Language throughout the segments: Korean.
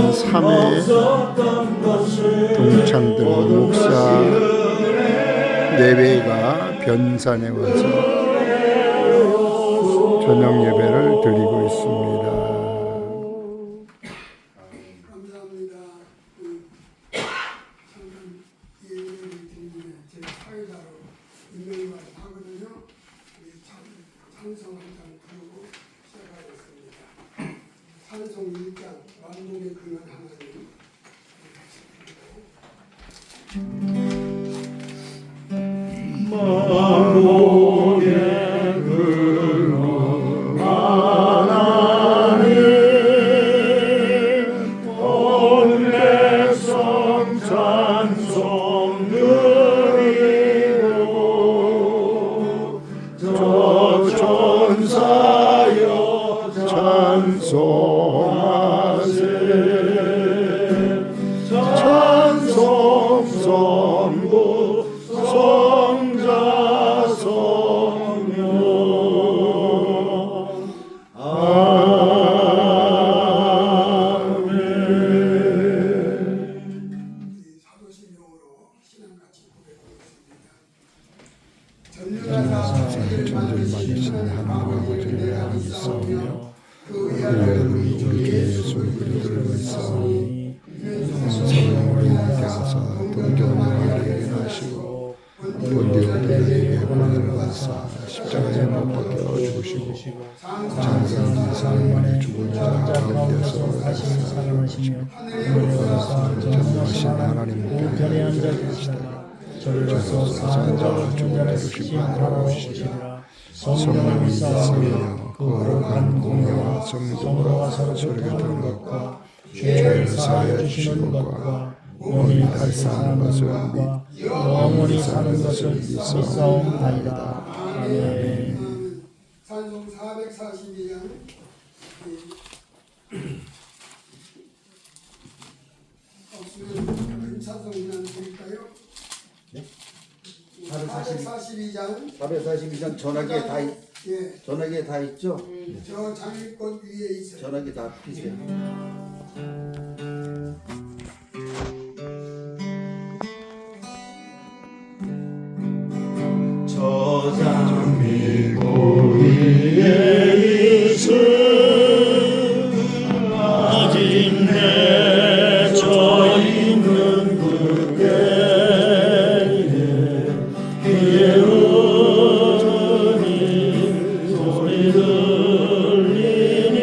3회 동창들 목사 내외가 변산에 와서 저녁 예배를 드리고 있습니다. 감사합니다. 잠깐 이 예배를 드리면 제 사회자로 임명을 하거든요. 우리 찬송 한 장 부르고 시작하겠습니다. 찬송 1장 만국의 근원 하나님. 만국의 근원 하나님 온 백성 찬송 드리고 저 천사여 찬송하세 찬송 선고 성자 성령 아멘. 사도신경으로 신앙같이 고백하겠습니다. 전율하사 만드신 하나님 아버지를 믿사오며 그 외에는 우리 예수 그리스도를 믿사오니 성령으로 인하여서 동정하게 하시고 본디오 빌라에게 고난을 받사 십자가에 못 박혀 죽으시고 장사한 사람만의 죽은 자 가운데서 다시 살아나시며 하늘에서 전능하신 하나님 편에 앉아 계시다가 저리로서 사는 자와 죽은 자를 시신 돌아오시리라. 성령을 믿사오며 그 거룩한 공회와 성도와 서로 소리가 것과 죄를 사하여 주시는 것과 몸이 다시 사는 것과 영원히 사는 것을 믿사옵나이다. 아멘. 찬송 442장 없으면 찬송 그냥 드릴까요? 네? 442장 442장 전화기에 다 예, 전화기에 다 있죠? 저 장미꽃 위에 있어요. 전화기 다 피세요. 저 장미꽃 위에 있음 아직 맺혀 있는 그때에 그의 은이 소리 들리니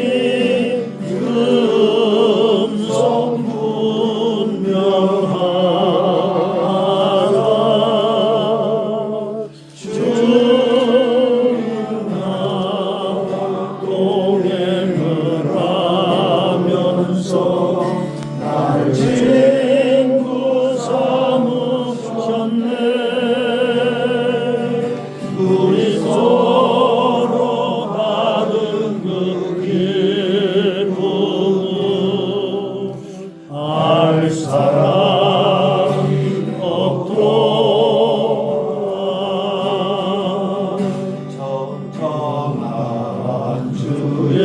그 음성 분명하라 주나 동행을 하면서 날 친구 삼으셨네. 우리 서로 받은 그 기쁨은 알 사람이 없도다. 청청한 주의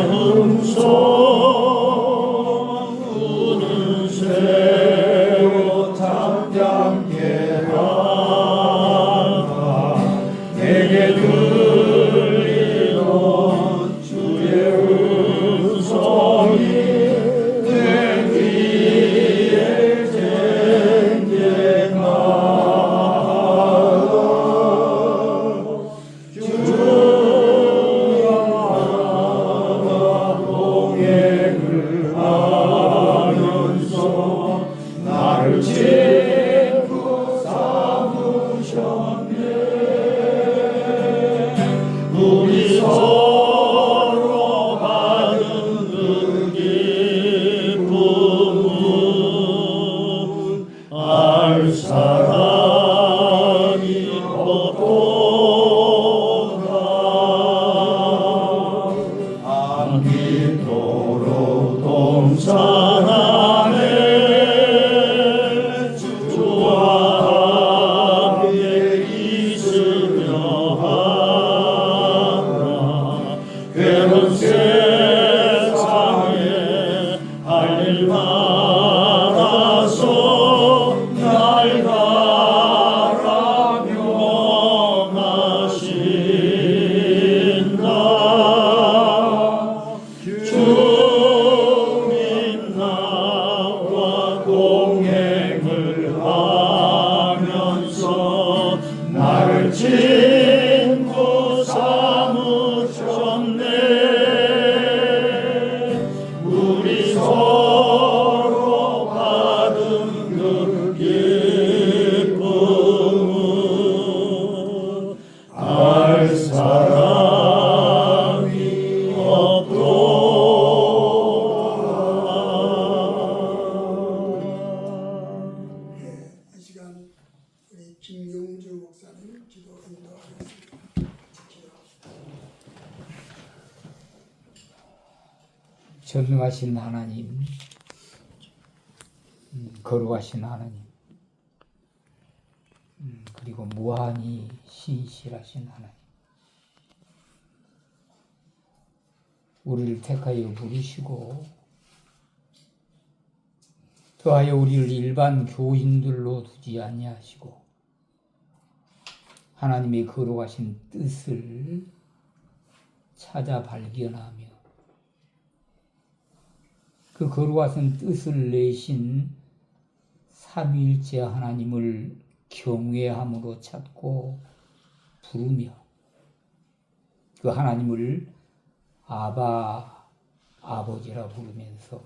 음성 우는 새로 잠잠케 하라. 내게 들리던 주의 음성이 내 귀에 쟁쟁하라. 주와 동행을 하면서 나를 친구 삼으셨네. 우리 서로 받은 그 기쁨은 알 사람이 없도다. 안 믿도록 동산하네. 주와 함께 있으며 하라. 괴로운 세상에 날 갈아서 날 갈아 명하신다. 주님 나와 동행을 하면서 나를 친구 삼으셨네. 우리 서로 받은 그 기쁨은 알 사람이 없도다. 이 시간 우리 김용주 목사님 기도 인도하겠습니다. 기도합시다. 전능하신 하나님, 거룩하신 하나님, 그리고 무한히 신실하신 하나님, 우리를 택하여 부르시고 더하여 우리를 일반 교인들로 두지 아니하시고 하나님의 거룩하신 뜻을 찾아 발견하며 그 거룩하신 뜻을 내신 삼위일체 하나님을 경외함으로 찾고 부르며 그 하나님을 아바, 아버지라 부르면서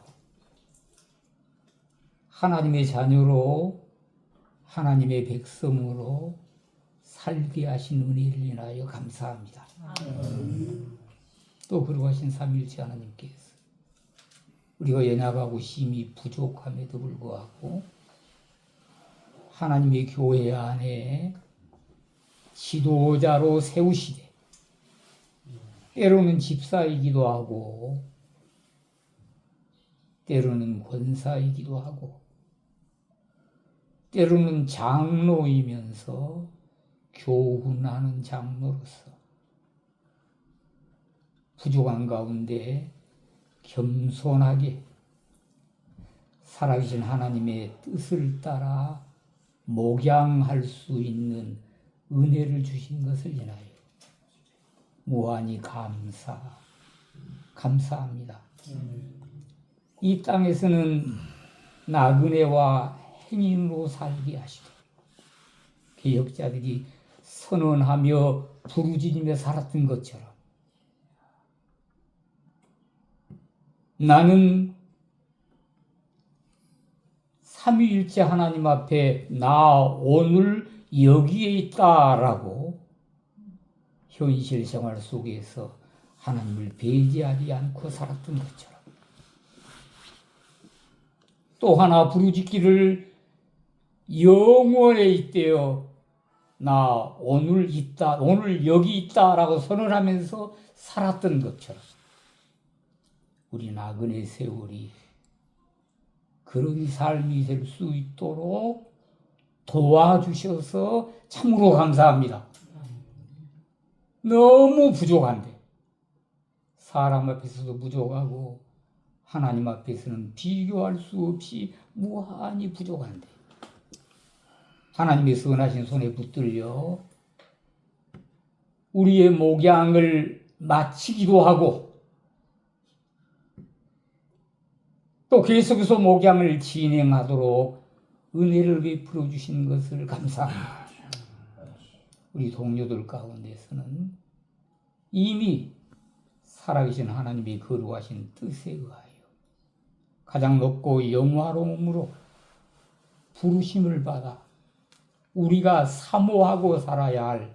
하나님의 자녀로 하나님의 백성으로 살게 하신 은혜를 인하여 감사합니다. 또 거룩하신 삼위일체 하나님께서 우리가 연약하고 힘이 부족함에도 불구하고 하나님의 교회 안에 지도자로 세우시되 때로는 집사이기도 하고 때로는 권사이기도 하고 때로는 장로이면서 교훈하는 장로로서 부족한 가운데 겸손하게 살아계신 하나님의 뜻을 따라 목양할 수 있는 은혜를 주신 것을 인하여 무한히 감사합니다. 이 땅에서는 나그네와 행인으로 살게 하시고 개혁자들이 선언하며 부르짖으며 살았던 것처럼 나는 삼위일체 하나님 앞에 나 오늘 여기에 있다라고 현실 생활 속에서 하나님을 배제하지 않고 살았던 것처럼 또 하나 부르짖기를 영원에 있대요. 나 오늘 있다, 오늘 여기 있다라고 선언하면서 살았던 것처럼 우리 나그네 세월이 그런 삶이 될 수 있도록 도와주셔서 참으로 감사합니다. 너무 부족한데 사람 앞에서도 부족하고 하나님 앞에서는 비교할 수 없이 무한히 부족한데 하나님의 선하신 손에 붙들려 우리의 목양을 마치기도 하고 또 계속해서 목양을 진행하도록 은혜를 베풀어 주신 것을 감사합니다. 우리 동료들 가운데서는 이미 살아계신 하나님의 거룩하신 뜻에 의하여 가장 높고 영화로움으로 부르심을 받아 우리가 사모하고 살아야 할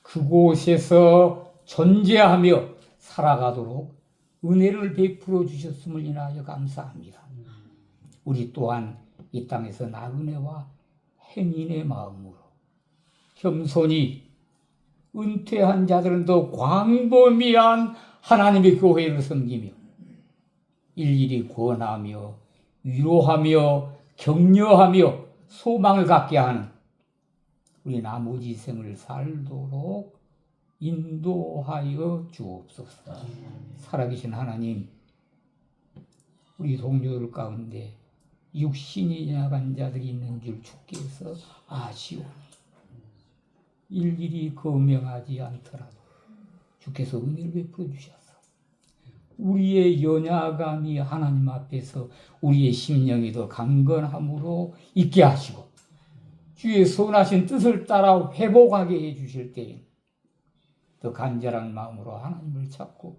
그곳에서 존재하며 살아가도록 은혜를 베풀어 주셨음을 인하여 감사합니다. 우리 또한 이 땅에서 나그네와 행인의 마음으로 겸손히 은퇴한 자들은 더 광범위한 하나님의 교회를 섬기며 일일이 권하며 위로하며 격려하며 소망을 갖게 하는 우리 나머지 생을 살도록 인도하여 주옵소서. 살아계신 하나님, 우리 동료들 가운데 육신이 나간 자들이 있는 줄 주께서 아시오니 일일이 거명하지 않더라도 주께서 은혜를 베풀어 주셔서 우리의 연약함이 하나님 앞에서 우리의 심령이 더 강건함으로 있게 하시고 주의 선하신 뜻을 따라 회복하게 해주실 때에 더 간절한 마음으로 하나님을 찾고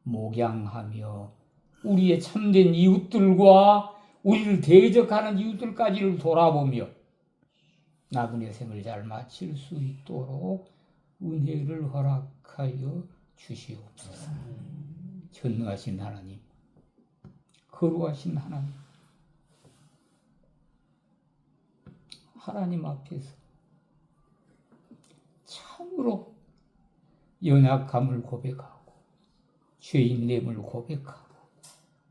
목양하며 우리의 참된 이웃들과 우리를 대적하는 이웃들까지를 돌아보며 나그네 생을 잘 마칠 수 있도록 은혜를 허락하여 주시옵소서. 전능하신 하나님, 거룩하신 하나님, 하나님 앞에서 참으로 연약함을 고백하고 죄인됨을 고백하고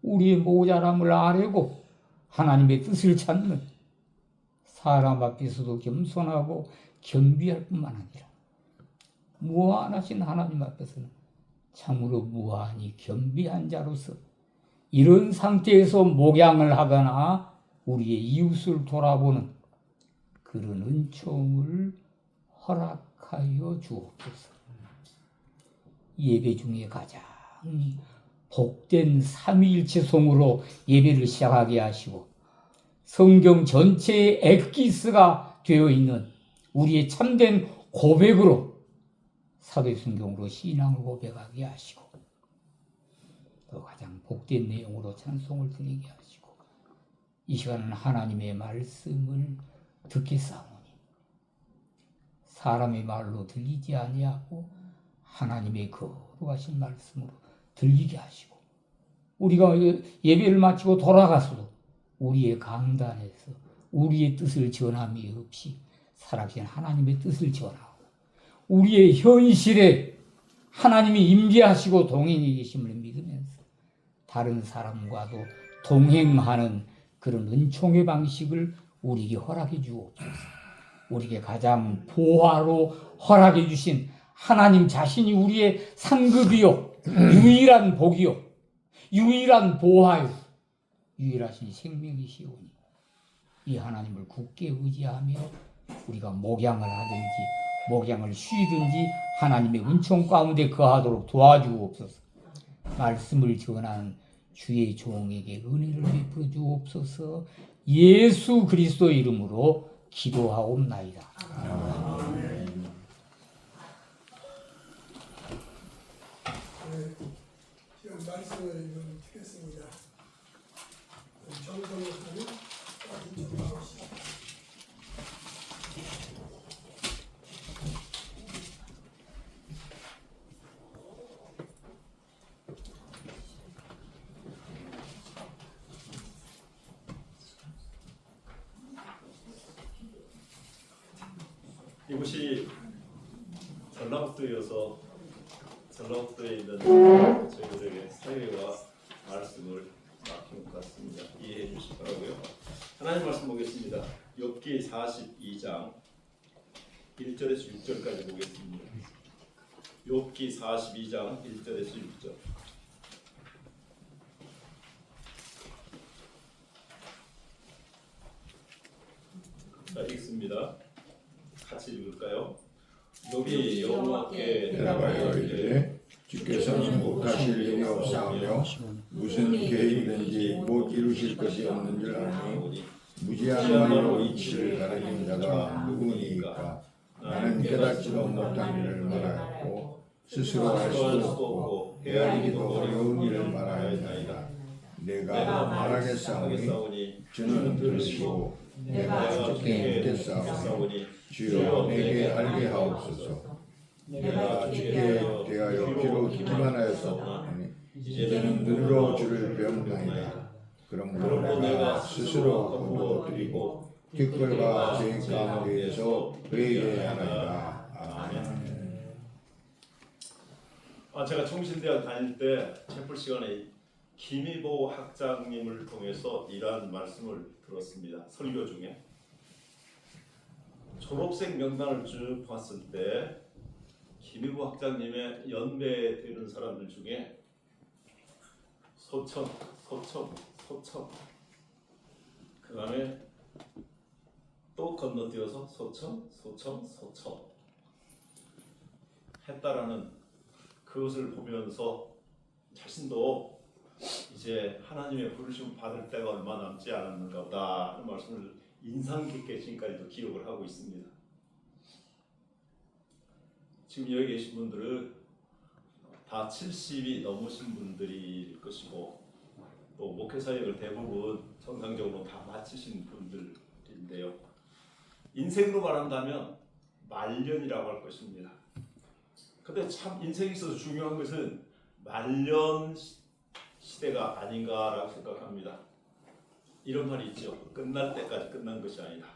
우리의 모자람을 아뢰고 하나님의 뜻을 찾는 사람 앞에서도 겸손하고 겸비할 뿐만 아니라 무한하신 하나님 앞에서는 참으로 무한히 겸비한 자로서 이런 상태에서 목양을 하거나 우리의 이웃을 돌아보는 그런 은총을 허락하여 주옵소서. 예배 중에 가장 복된 삼위일체성으로 예배를 시작하게 하시고 성경 전체의 엑기스가 되어 있는 우리의 참된 고백으로 사도신경으로 신앙을 고백하게 하시고 또 가장 복된 내용으로 찬송을 드리게 하시고 이 시간은 하나님의 말씀을 듣겠사오니 사람의 말로 들리지 아니하고 하나님의 거룩하신 말씀으로 들리게 하시고 우리가 예배를 마치고 돌아가서도 우리의 강단에서 우리의 뜻을 전함이 없이 살아계신 하나님의 뜻을 전하고 우리의 현실에 하나님이 임재하시고 동행해 계심을 믿으면서 다른 사람과도 동행하는 그런 은총의 방식을 우리에게 허락해 주옵소서. 우리에게 가장 보화로 허락해 주신 하나님 자신이 우리의 상급이요 유일한 복이요 유일한 보화요 유일하신 생명이시오니 이 하나님을 굳게 의지하며 우리가 목양을 하든지 목양을 쉬든지 하나님의 은총 가운데 거하도록 도와주옵소서. 말씀을 전하는 주의 종에게 은혜를 베풀어 주옵소서. 예수 그리스도 이름으로 기도하옵나이다. 지금 말씀을 듣겠습니다. 정성을 하는 이쪽으로 가봅시다. 이곳이 전라북도여서 전라북도에 있는 저희들에게 사회와 말씀을 맡긴 것 같습니다. 이해해 주시기 바라고요. 하나님 말씀 보겠습니다. 욥기 42장 1절에서 6절까지 보겠습니다. 욥기 42장 1절에서 6절. 자, 읽습니다. 같이 읽을까요? 욥이 여호와께 대답하여 이르되 주께서는 못하실 일이 없사하며 무슨 계획이든지 못 이루실 것이 없는 줄 아니 무지한 말로 이치를 가리는 자가 누구니까. 나는 깨닫지도 못한 일을 말하였고 스스로 할 수도 없고 헤아리기도 어려운 일을 말하였나이다. 내가 말하겠사오니 주는 들으시고 내가 주께 묻겠사오니 주여 내게 알게 하옵소서. 내가 주께 대하여 귀로 듣기만 하였사오니 이제는 눈으로 주를 배웠나이다. 그러므로 내가 스스로 거두어드리고 댓글과 죄 가운데에서 회개하나이다. 아멘. 제가 총신대학 다닐 때 채플 시간에 김희보 학장님을 통해서 이러한 말씀을 들었습니다. 설교 중에 졸업생 명단을 쭉 봤을 때 김희보 학장님의 연배되는 사람들 중에 소청, 그 다음에 또 건너뛰어서 소청 했다라는 그것을 보면서 자신도 이제 하나님의 부르심 받을 때가 얼마 남지 않았는가 보다 하는 말씀을 인상 깊게 지금까지도 기록을 하고 있습니다. 지금 여기 계신 분들은 다 70이 넘으신 분들일 것이고 또 목회 사역을 대부분 정상적으로 다 마치신 분들인데요. 인생으로 말한다면 말년이라고 할 것입니다. 근데 참 인생에 있어서 중요한 것은 말년 시대가 아닌가라고 생각합니다. 이런 말이 있죠. 끝날 때까지 끝난 것이 아니다.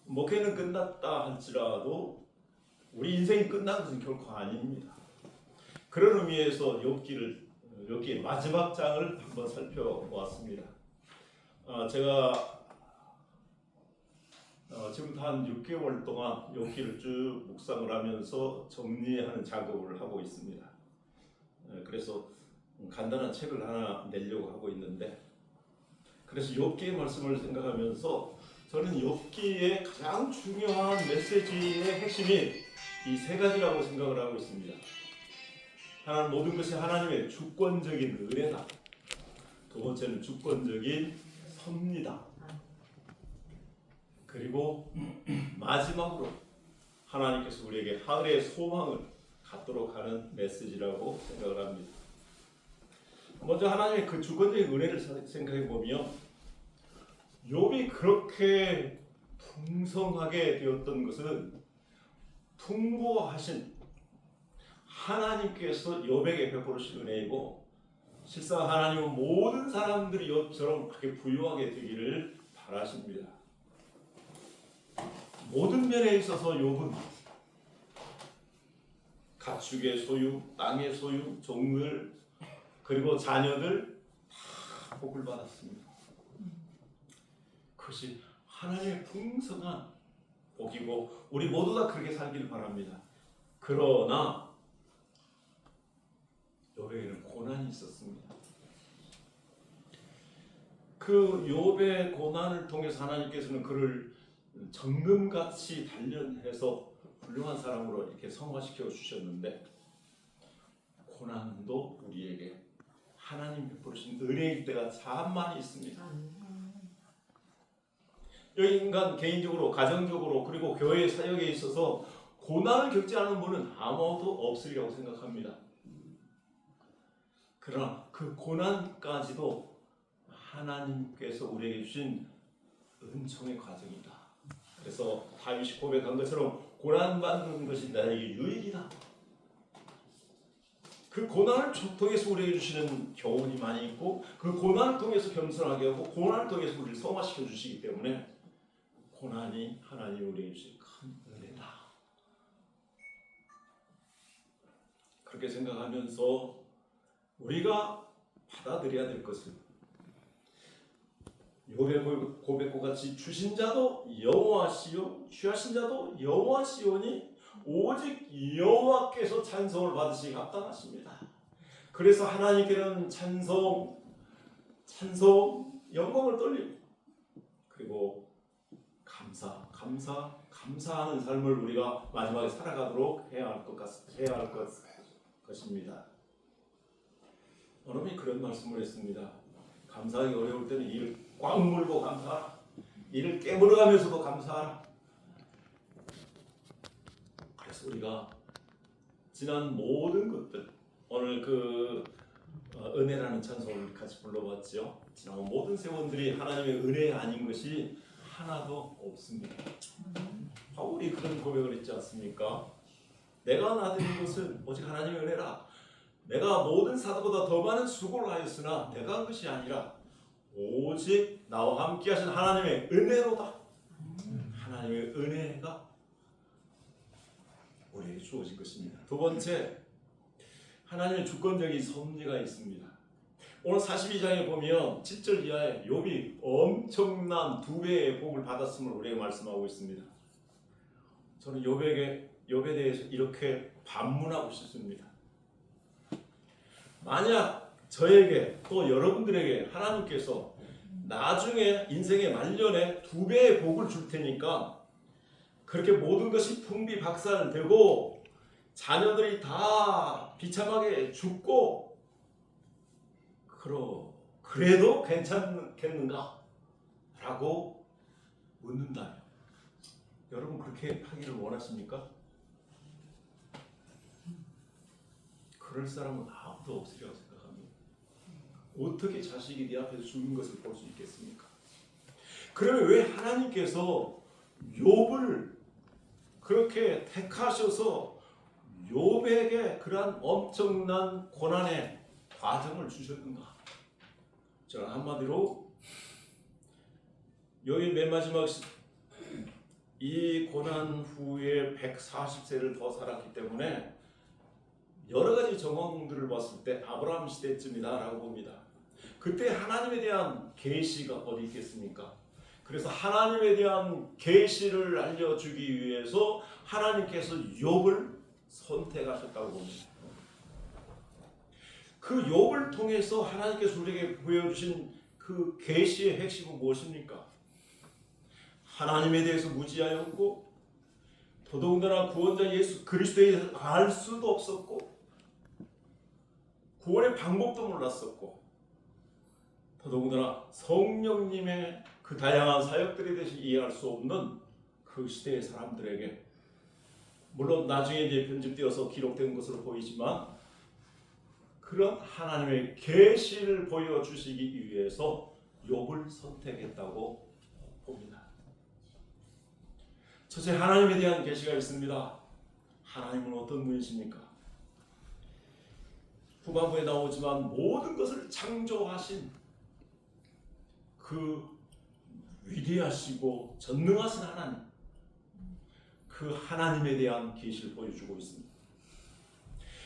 목회는 끝났다 할지라도 우리 인생이 끝난 것은 결코 아닙니다. 그런 의미에서 욥기의 마지막 장을 한번 살펴보았습니다. 제가 지금부터 한 6개월 동안 욥기를 쭉 묵상을 하면서 정리하는 작업을 하고 있습니다. 그래서 간단한 책을 하나 내려고 하고 있는데, 그래서 욥기의 말씀을 생각하면서 저는 욥기의 가장 중요한 메시지의 핵심이 이 세 가지라고 생각을 하고 있습니다. 하나는 모든 것이 하나님의 주권적인 은혜다. 두 번째는 주권적인 섭리다. 그리고 마지막으로 하나님께서 우리에게 하늘의 소망을 갖도록 하는 메시지라고 생각을 합니다. 먼저 하나님의 그 주권적인 은혜를 생각해 보면 욥이 그렇게 풍성하게 되었던 것은 풍부하신 하나님께서 욥에게 베풀으신 은혜이고, 실상 하나님은 모든 사람들이 욥처럼 그렇게 부유하게 되기를 바라십니다. 모든 면에 있어서 욥은 가축의 소유, 땅의 소유, 종들, 그리고 자녀들 다 복을 받았습니다. 그것이 하나님의 풍성한 복이고 우리 모두 다 그렇게 살기를 바랍니다. 그러나 욥에게는 고난이 있었습니다. 그 욥의 고난을 통해서 하나님께서는 그를 정금같이 단련해서 훌륭한 사람으로 이렇게 성화시켜 주셨는데, 고난도 우리에게 하나님 베푸신 은혜일 때가 참 많이 있습니다. 여기 인간 개인적으로, 가정적으로, 그리고 교회 사역에 있어서 고난을 겪지 않은 분은 아무도 없으리라고 생각합니다. 그러나 그 고난까지도 하나님께서 우리에게 주신 은총의 과정이다. 그래서 다윗이 고백한 것처럼 고난받는 것이 나에게 유익이다. 그 고난을 통해서 우리에게 주시는 교훈이 많이 있고, 그 고난을 통해서 겸손하게 하고, 고난을 통해서 우리를 성화시켜 주시기 때문에 고난이 하나님이 우리에게 주신 큰 은혜다. 그렇게 생각하면서 우리가 받아들여야 될 것은 욥의 고백과 같이 주신 자도 여호와시요 취하신 자도 여호와시오니 오직 여호와께서 찬송을 받으시기 합당하십니다. 그래서 하나님께는 찬송, 영광을 돌리고, 그리고 감사하는 삶을 우리가 마지막에 살아가도록 해야 할 것입니다. 어른이 그런 말씀을 했습니다. 감사하기 어려울 때는 이를 꽉 물고 감사하라. 이를 깨물어가면서도 감사하라. 그래서 우리가 지난 모든 것들, 오늘 그 은혜라는 찬송을 같이 불러봤죠. 지난 모든 세원들이 하나님의 은혜 아닌 것이 하나도 없습니다. 바울이 그런 고백을 했지 않습니까? 내가 나드린 것은 오직 하나님의 은혜라. 내가 모든 사도보다 더 많은 수고를 하였으나 내가 한 것이 아니라 오직 나와 함께 하신 하나님의 은혜로다. 하나님의 은혜가 우리에게 주어진 것입니다. 두 번째, 하나님의 주권적인 섭리가 있습니다. 오늘 42장에 보면 7절 이하에 욥이 엄청난 2배의 복을 받았음을 우리에게 말씀하고 있습니다. 저는 욥에 대해서 이렇게 반문하고 싶습니다. 만약 저에게 또 여러분들에게 하나님께서 나중에 인생의 말년에 2배의 복을 줄 테니까 그렇게 모든 것이 풍비박산되고 자녀들이 다 비참하게 죽고 그래도 괜찮겠는가? 라고 묻는다면 여러분 그렇게 하기를 원하십니까? 그럴 사람은 아무도 없으리라고 생각합니다. 어떻게 자식이 네 앞에서 죽는 것을 볼 수 있겠습니까? 그러면 왜 하나님께서 욥을 그렇게 택하셔서 욥에게 그러한 엄청난 고난의 과정을 주셨는가? 저는 한마디로 여기 맨 마지막 이 고난 후에 140세를 더 살았기 때문에 여러 가지 정황들을 봤을 때 아브라함 시대쯤이다라고 봅니다. 그때 하나님에 대한 계시가 어디 있겠습니까? 그래서 하나님에 대한 계시를 알려주기 위해서 하나님께서 욥을 선택하셨다고 봅니다. 그 욥을 통해서 하나님께서 우리에게 보여주신 그 계시의 핵심은 무엇입니까? 하나님에 대해서 무지하였고 더더군다나 구원자 예수 그리스도에 대해서 알 수도 없었고 구원의 방법도 몰랐었고 더더군다나 성령님의 그 다양한 사역들에 대해서 이해할 수 없는 그 시대의 사람들에게 물론 나중에 이제 편집되어서 기록된 것으로 보이지만 그런 하나님의 계시를 보여주시기 위해서 욥을 선택했다고 봅니다. 첫째, 하나님에 대한 계시가 있습니다. 하나님은 어떤 분이십니까? 후반부에 나오지만 모든 것을 창조하신 그 위대하시고 전능하신 하나님, 그 하나님에 대한 계시를 보여주고 있습니다.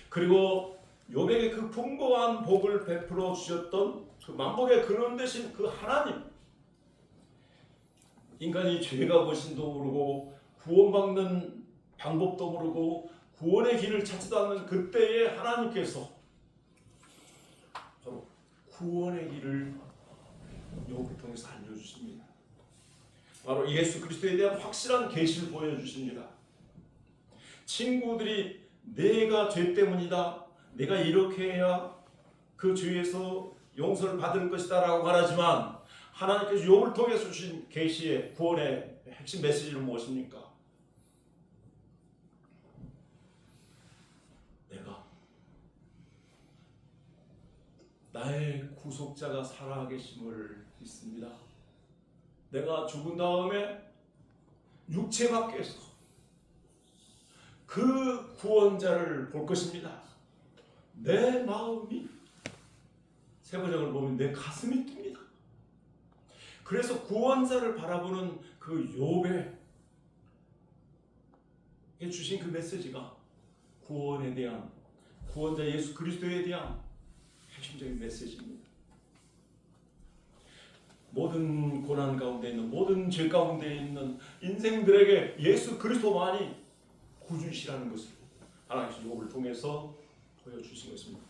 그리고 욥에게 그 풍부한 복을 베풀어 주셨던 그 만복의 근원 되신 그 하나님, 인간이 죄가 무엇인도 모르고 구원받는 방법도 모르고 구원의 길을 찾지도 않는 그때에 하나님께서 바로 구원의 길을 욥을 통해서 알려주십니다. 바로 예수 그리스도에 대한 확실한 계시를 보여주십니다. 친구들이 내가 죄 때문이다, 내가 이렇게 해야 그 죄에서 용서를 받을 것이다 라고 말하지만 하나님께서 욥을 통해서 주신 계시의 구원의 핵심 메시지는 무엇입니까? 내가 나의 구속자가 살아계심을 믿습니다. 내가 죽은 다음에 육체 밖에서 그 구원자를 볼 것입니다. 내 마음이 세번역을 보면 내 가슴이 뜁니다. 그래서 구원자를 바라보는 그 욥에게 주신 그 메시지가 구원에 대한, 구원자 예수 그리스도에 대한 핵심적인 메시지입니다. 모든 고난 가운데 있는, 모든 죄 가운데 있는 인생들에게 예수 그리스도만이 구주시라는 것을 하나님께서 욥을 통해서 보여주신 것입니다.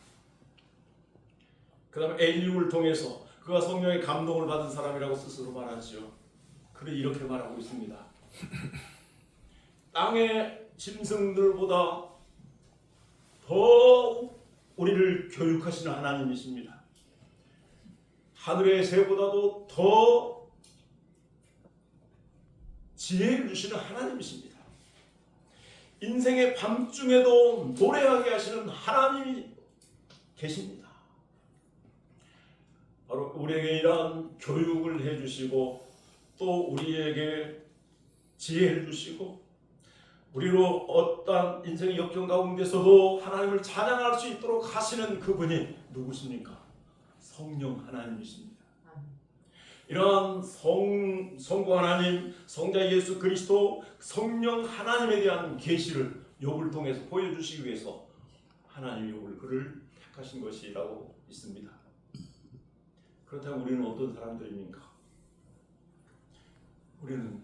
그 다음에 엘리후를 통해서 그가 성령의 감동을 받은 사람이라고 스스로 말하지요. 그는 이렇게 말하고 있습니다. 땅의 짐승들보다 더 우리를 교육하시는 하나님이십니다. 하늘의 새보다도 더 지혜를 주시는 하나님이십니다. 인생의 밤중에도 노래하게 하시는 하나님이 계십니다. 바로 우리에게 이러한 교육을 해주시고 또 우리에게 지혜를 주시고 우리로 어떠한 인생의 역경 가운데서도 하나님을 찬양할 수 있도록 하시는 그분이 누구십니까? 성령 하나님이십니다. 이러한 성부 하나님, 성자 예수 그리스도, 성령 하나님에 대한 계시를 욥을 통해서 보여주시기 위해서 하나님이 욥을 그를 택하신 것이라고 믿습니다. 그렇다면 우리는 어떤 사람들입니까? 우리는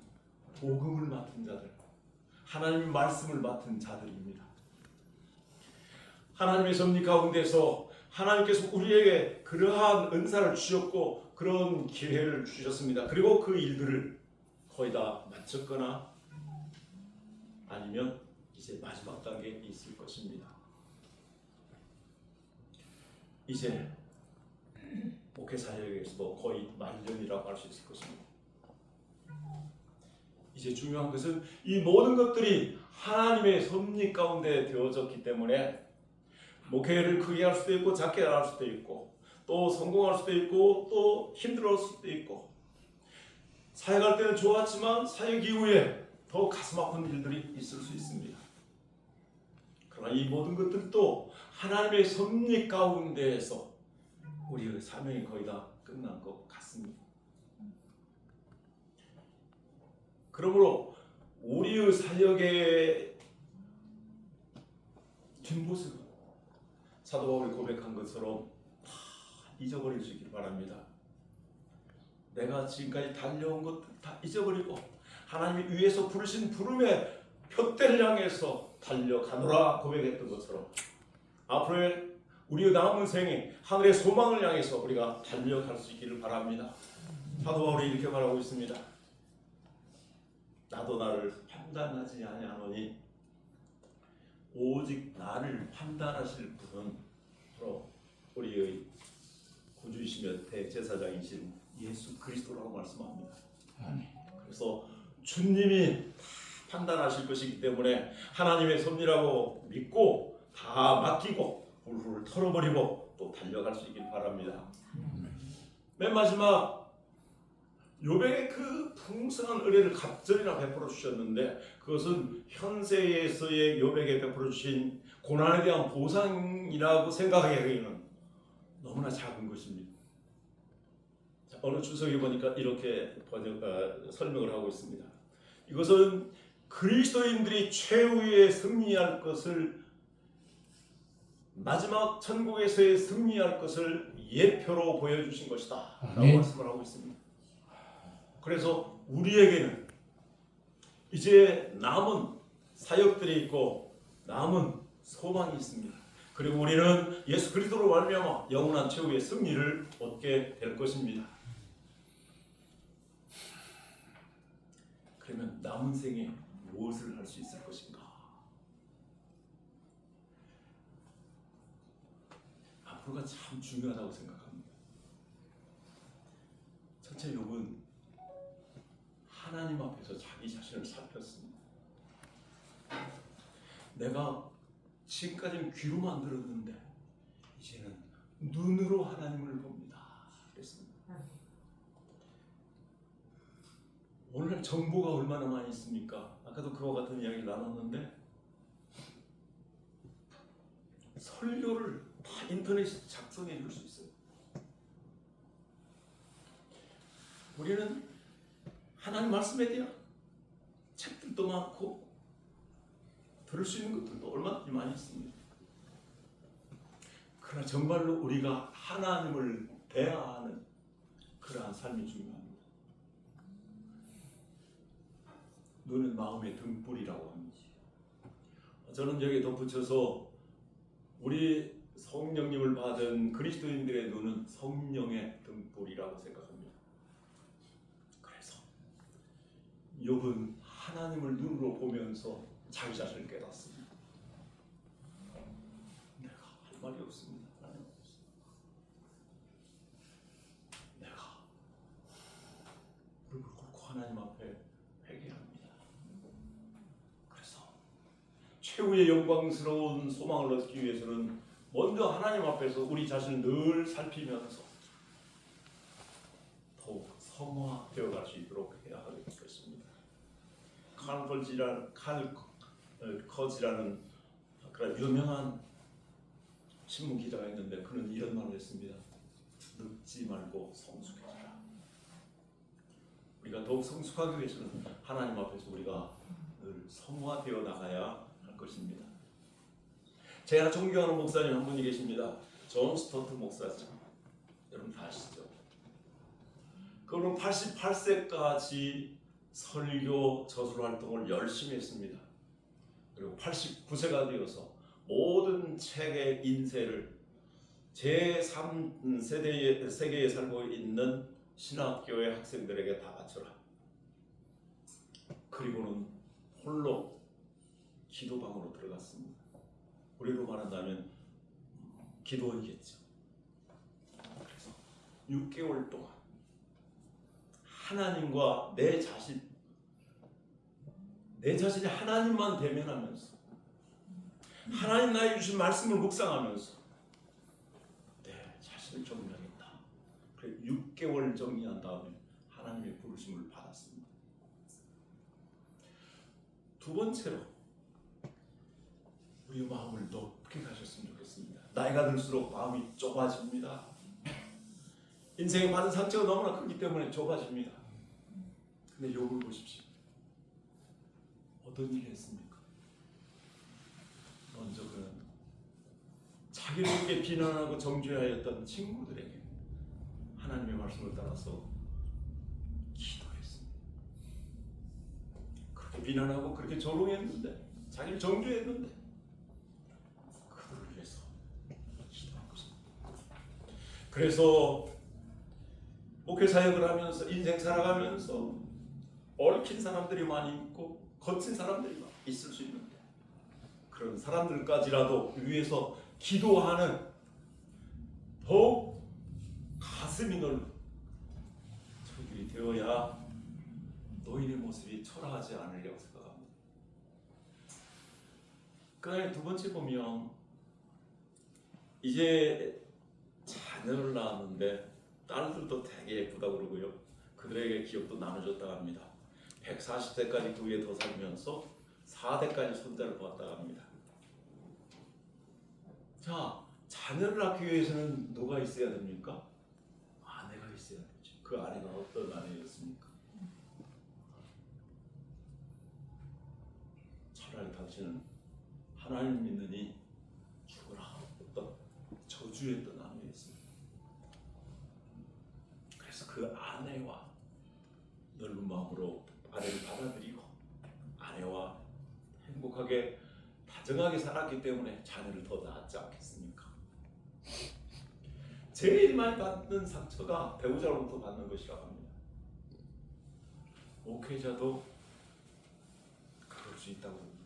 복음을 맡은 자들, 하나님의 말씀을 맡은 자들입니다. 하나님의 섭리 가운데서 하나님께서 우리에게 그러한 은사를 주셨고 그런 기회를 주셨습니다. 그리고 그 일들을 거의 다 마쳤거나 아니면 이제 마지막 단계에 있을 것입니다. 이제 목회 사역에서도 거의 말년이라고 할 수 있을 것입니다. 이제 중요한 것은 이 모든 것들이 하나님의 섭리 가운데 되어졌기 때문에 목회를 크게 할 수도 있고 작게 할 수도 있고 또 성공할 수도 있고 또 힘들어할 수도 있고 사역할 때는 좋았지만 사역 이후에 더 가슴 아픈 일들이 있을 수 있습니다. 그러나 이 모든 것들도 하나님의 섭리 가운데에서 우리의 사명이 거의 다 끝난 것 같습니다. 그러므로 우리의 사역의 뒷모습은 사도 바울이 고백한 것처럼 다 잊어버릴 수 있길 바랍니다. 내가 지금까지 달려온 것들 다 잊어버리고 하나님이 위에서 부르신 부름의 표대를 향해서 달려가노라 고백했던 것처럼 앞으로의 우리의 남은 생에 하늘의 소망을 향해서 우리가 달려갈 수 있기를 바랍니다. 사도 바울이 이렇게 말하고 있습니다. 나도 나를 판단하지 아니하노니 오직 나를 판단하실 분은 바로 우리의 구주이시며 대제사장이신 예수 그리스도라고 말씀합니다. 그래서 주님이 판단하실 것이기 때문에 하나님의 섭리라고 믿고 다 맡기고 훌훌 털어버리고 또 달려갈 수 있길 바랍니다. 맨 마지막 욥에게 그 풍성한 은혜를 갑절이나 베풀어 주셨는데 그것은 현세에서의 욥에게 베풀어 주신 고난에 대한 보상이라고 생각하기에는 너무나 작은 것입니다. 자, 어느 주석에 보니까 이렇게 설명을 하고 있습니다. 이것은 그리스도인들이 최후에 승리할 것을 마지막 천국에서의 승리할 것을 예표로 보여주신 것이다 라고 말씀을 하고 있습니다. 그래서 우리에게는 이제 남은 사역들이 있고 남은 소망이 있습니다. 그리고 우리는 예수 그리스도로 말미암아 영원한 최후의 승리를 얻게 될 것입니다. 그러면 남은 생에 무엇을 할 수 있을 것인가? 앞으로가 참 중요하다고 생각합니다. 첫째 욥은 하나님 앞에서 자기 자신을 살폈습니다. 내가 지금까지는 귀로만 들었는데 이제는 눈으로 하나님을 봅니다. 그랬습니다. 오늘 정보가 얼마나 많이 있습니까? 아까도 그와 같은 이야기를 나눴는데 설교를 다 인터넷에 작성해 줄 수 있어요. 우리는 하나님 말씀에 대한 책들도 많고 들을 수 있는 것들도 얼마든지 많이 있습니다. 그러나 정말로 우리가 하나님을 대하는 그러한 삶이 중요합니다. 눈은 마음의 등불이라고 합니다. 저는 여기에 덧붙여서 우리 성령님을 받은 그리스도인들의 눈은 성령의 등불이라고 생각합니다. 그래서 욥은 하나님을 눈으로 보면서 자기 자신을 깨닫습니다. 내가 할 말이 없습니다. 내가 무릎을 꿇고 하나님 앞에 회개합니다. 그래서 최후의 영광스러운 소망을 얻기 위해서는 먼저 하나님 앞에서 우리 자신을 늘 살피면서 더욱 성화되어 갈 수 있도록 해야 할 것입니다. 칼 커지라는 그런 유명한 신문 기자가 있는데 그는 이런 말을 했습니다. 늙지 말고 성숙해져라. 우리가 더욱 성숙하기 위해서는 하나님 앞에서 우리가 늘 성화되어 나가야 할 것입니다. 제가 존경하는 목사님 한 분이 계십니다. 존 스토트 목사죠. 여러분 다 아시죠? 그분은 88세까지 설교 저술 활동을 열심히 했습니다. 그리고 89세가 되어서 모든 책의 인쇄를 제3 세계에 살고 있는 신학교의 학생들에게 다 바쳐라. 그리고는 홀로 기도방으로 들어갔습니다. 우리로 말한다면 기도원이겠죠. 그래서 6개월 동안 하나님과 내 자신이 하나님만 대면하면서 하나님 나에게 주신 말씀을 묵상하면서 내 자신을 정리하겠다. 그래 6개월 정리한 다음에 하나님의 부르심을 받았습니다. 두 번째로 우리 마음을 높게 가셨으면 좋겠습니다. 나이가 들수록 마음이 좁아집니다. 인생에 받은 상처가 너무나 크기 때문에 좁아집니다. 근데 욥을 보십시오. 어떤 일을 했습니까? 먼저 그는 자기를 그렇게 비난하고 정죄하였던 친구들에게 하나님의 말씀을 따라서 기도했습니다. 그렇게 비난하고 그렇게 조롱했는데, 자기를 정죄했는데 그들을 위해서 기도한 것입니다. 그래서 목회 사역을 하면서 인생 살아가면서 얽힌 사람들이 많이 있고 거친 사람들이 있을 수 있는데 그런 사람들까지라도 위해서 기도하는 더욱 가슴이 넓은 저희들이 되어야 노인의 모습이 초라하지 않으려고 생각합니다. 그 다음에 두 번째 보면 이제 자녀를 낳았는데 딸들도 되게 예쁘다고 그러고요. 그들에게 기업도 나눠줬다고 합니다. 140세까지 그 위에 더 살면서 4대까지 손자를 보았다고 합니다. 자, 자녀를 낳기 위해서는 누가 있어야 됩니까? 아내가 있어야 되죠. 그 아내가 어떤 아내였습니까? 차라리 당신은 하나님 믿느니 죽어라. 어떤 저주했던 아내였습니다. 그래서 그 아내와 넓은 마음으로 아내를 받아들이고 아내와 행복하게 다정하게 살았기 때문에 자녀를 더 낳았지 않겠습니까? 제일 많이 받는 상처가 배우자로부터 받는 것이라고 합니다. 목회자도 그럴 수 있다고 합니다.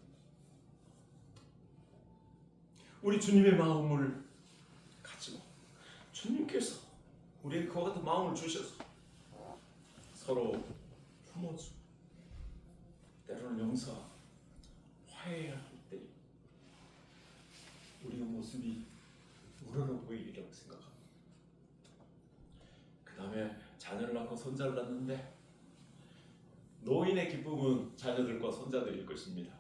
우리 주님의 마음을 가지고 주님께서 우리에게 그와 같은 마음을 주셔서 서로 품어주고 때로는 용서, 화해할 때 우리의 모습이 우러러 보이리라고 생각합니다. 그 다음에 자녀를 낳고 손자를 낳는데 노인의 기쁨은 자녀들과 손자들일 것입니다.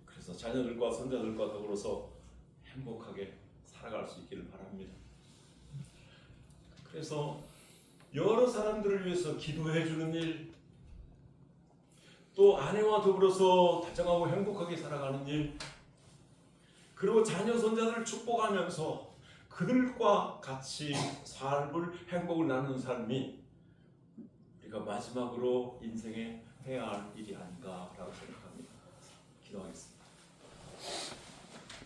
그래서 자녀들과 손자들과 더불어서 행복하게 살아갈 수 있기를 바랍니다. 그래서 여러 사람들을 위해서 기도해 주는 일, 또 아내와 더불어서 다정하고 행복하게 살아가는 일, 그리고 자녀 손자들을 축복하면서 그들과 같이 삶을 행복을 나누는 삶이 우리가 마지막으로 인생에 해야 할 일이 아닌가라고 생각합니다. 기도하겠습니다.